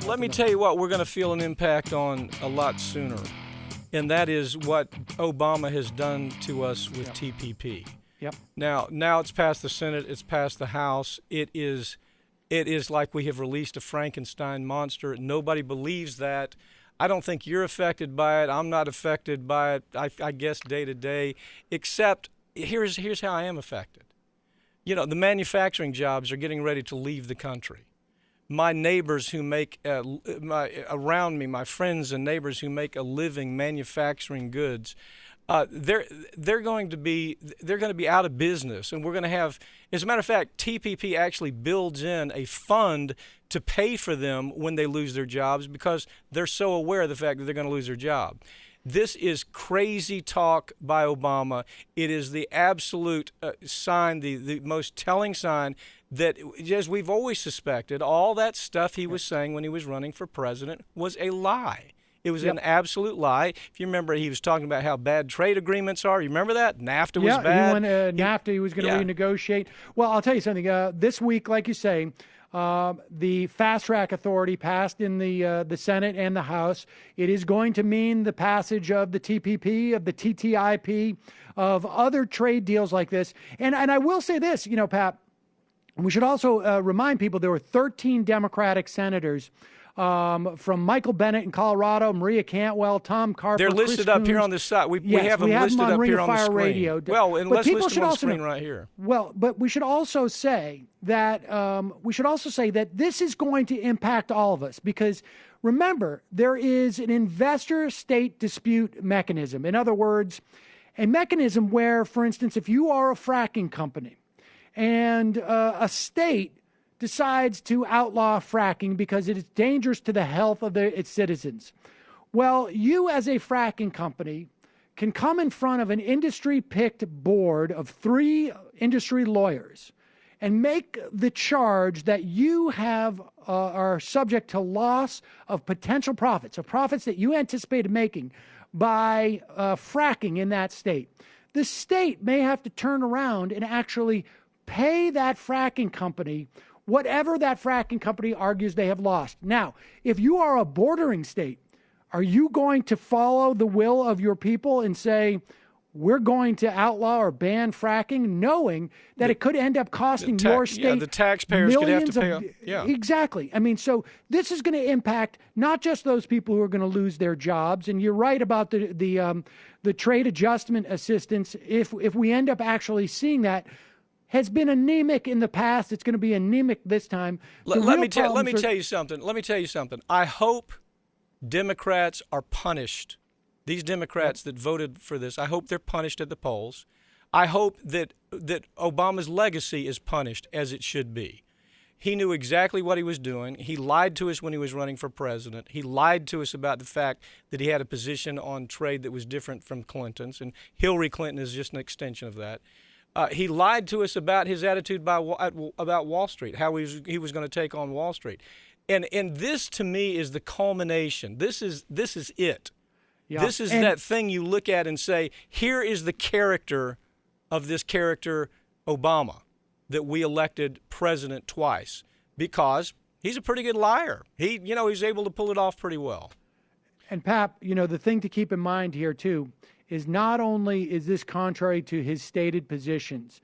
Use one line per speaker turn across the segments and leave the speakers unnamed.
Let me tell you what we're going to feel an impact on a lot sooner, and that is what Obama has done to us with TPP.
Yep.
Now it's passed the Senate, it's passed the House. It is like we have released a Frankenstein monster. Nobody believes that. I don't think you're affected by it. I'm not affected by it, I guess, day to day, except here's how I am affected. You know, the manufacturing jobs are getting ready to leave the country. My neighbors who make around me, my friends and neighbors who make a living manufacturing goods, they're going to be out of business, and we're going to have. As a matter of fact, TPP actually builds in a fund to pay for them when they lose their jobs because they're so aware of the fact that they're going to lose their job. This is crazy talk by Obama. It is the absolute sign, the most telling sign that, as we've always suspected, all that stuff he was saying when he was running for president was a lie. It was an absolute lie. If you remember, he was talking about how bad trade agreements are. You remember that? NAFTA was bad.
NAFTA he was going to renegotiate. Well, I'll tell you something. This week, like you say, the Fast Track Authority passed in the Senate and the House. It is going to mean the passage of the TPP, of the TTIP, of other trade deals like this. And I will say this, Pat, we should also remind people there were 13 Democratic senators from Michael Bennett in Colorado, Maria Cantwell, Tom Carper.
They're listed up here on this side. We have them listed up here on the screen.
Radio.
Well, and let's list them on the screen right here.
Well, but we should also say that this is going to impact all of us because remember, there is an investor-state dispute mechanism. In other words, a mechanism where, for instance, if you are a fracking company and a state decides to outlaw fracking because it is dangerous to the health of its citizens. Well, you as a fracking company can come in front of an industry-picked board of 3 industry lawyers and make the charge that you are subject to loss of potential profits, of profits that you anticipated making by fracking in that state. The state may have to turn around and actually pay that fracking company whatever that fracking company argues they have lost. Now, if you are a bordering state, are you going to follow the will of your people and say, we're going to outlaw or ban fracking, knowing that it could end up costing your state
the taxpayers could have to pay.
Exactly. I mean, so this is going to impact not just those people who are going to lose their jobs. And you're right about the trade adjustment assistance. If we end up actually seeing that, has been anemic in the past. It's going to be anemic this time.
Let me tell you something. I hope Democrats are punished. These Democrats that voted for this, I hope they're punished at the polls. I hope that Obama's legacy is punished as it should be. He knew exactly what he was doing. He lied to us when he was running for president. He lied to us about the fact that he had a position on trade that was different from Clinton's, and Hillary Clinton is just an extension of that. He lied to us about his attitude about Wall Street, how he was going to take on Wall Street. And this, to me, is the culmination. This is it. Yeah. This is that thing you look at and say, here is the character of this character, Obama, that we elected president twice, because he's a pretty good liar. He's able to pull it off pretty well.
And, Pap, the thing to keep in mind here, too, is not only is this contrary to his stated positions,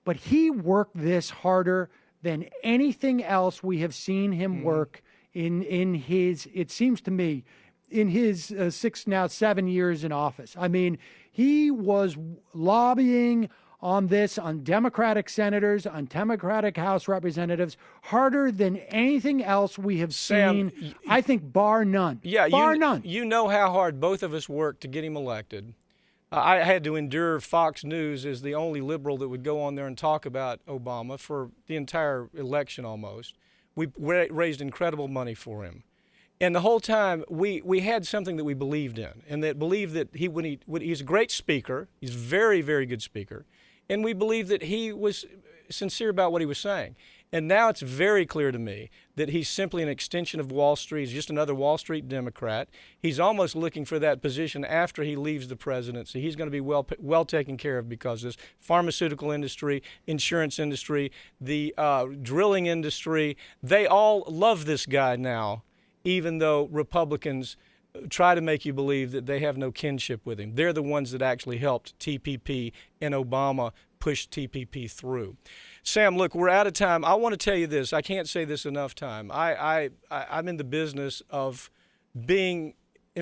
but he worked this harder than anything else we have seen him work in his, it seems to me, in his 7 years in office. I mean, he was lobbying on Democratic senators, on Democratic House representatives, harder than anything else we have seen, I think, bar none.
Yeah,
bar none.
You know how hard both of us worked to get him elected. I had to endure Fox News as the only liberal that would go on there and talk about Obama for the entire election almost. We raised incredible money for him. And the whole time, we had something that we believed in, and that believed that he's a great speaker. He's a very, very good speaker. And we believed that he was sincere about what he was saying. And now it's very clear to me that he's simply an extension of Wall Street. He's just another Wall Street Democrat. He's almost looking for that position after he leaves the presidency. He's going to be well taken care of because this pharmaceutical industry, insurance industry, the drilling industry, they all love this guy now. even though Republicans try to make you believe that they have no kinship with him. They're the ones that actually helped TPP and Obama push TPP through. Sam, look, we're out of time. I want to tell you this. I can't say this enough time. I'm in the business of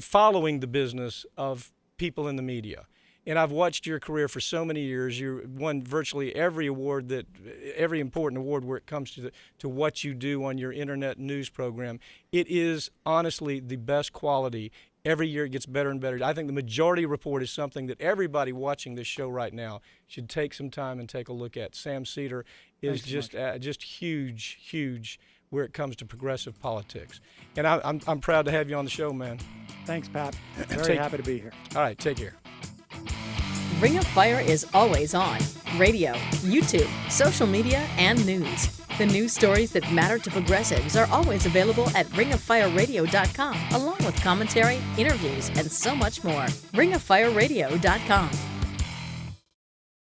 following the business of people in the media. And I've watched your career for so many years. You won virtually every important award where it comes to what you do on your internet news program. It is honestly the best quality. Every year it gets better and better. I think the Majority Report is something that everybody watching this show right now should take some time and take a look at. Sam Seder is just huge where it comes to progressive politics. And I'm proud to have you on the show, man.
Thanks, Pat. Very happy to be here.
All right, take care.
Ring of Fire is always on. Radio, YouTube, social media, and news. The news stories that matter to progressives are always available at ringoffireradio.com, along with commentary, interviews, and so much more. ringoffireradio.com.